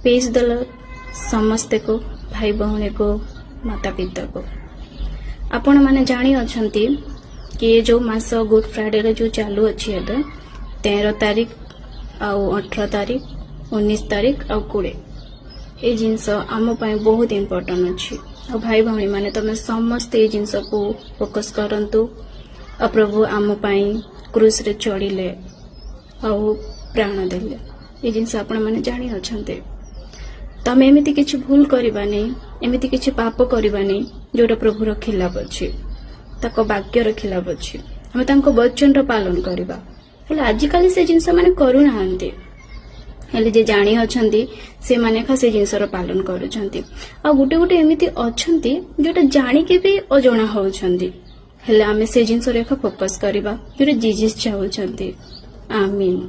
Page दल समस्ते को भाई भौणी को माता पिता को आपण मैंने जानी अछंती कि जो मास गुड फ्राइडे रे जो चालू अच्छी है 13 तारीख आउ 18 तारीख 19 तारीख आउ 20 ये जिनस आम बहुत इम्पोर्टेंट अच्छी आ भाई भौणी मैंने तमें समस्ते जिनस को फोकस करंतु आ प्रभु आम क्रूस रे चढ़िले आउ प्राण देले ये जिनस आपण मैंने जानी अछंते तमें एमिति किछि भूल करबानी एमिति किछि पाप करबानी जोटा प्रभु रो खिलाफ अछि ताको वाक्य रो खिलाफ अछि हमें तांको वचन रो पालन करबा हेले आजिकाली से जिनस माने करू नाहंती हेले जे जानी अछंती से माने खा से जिनस रो पालन करूछंती आ गुटे गुटे एमिति अछंती जोटा जानी के भी अजणा होउछंती हेले आमे से जिनस रे फोकस करबा जोटा जीसस चाहुछंती आमीन।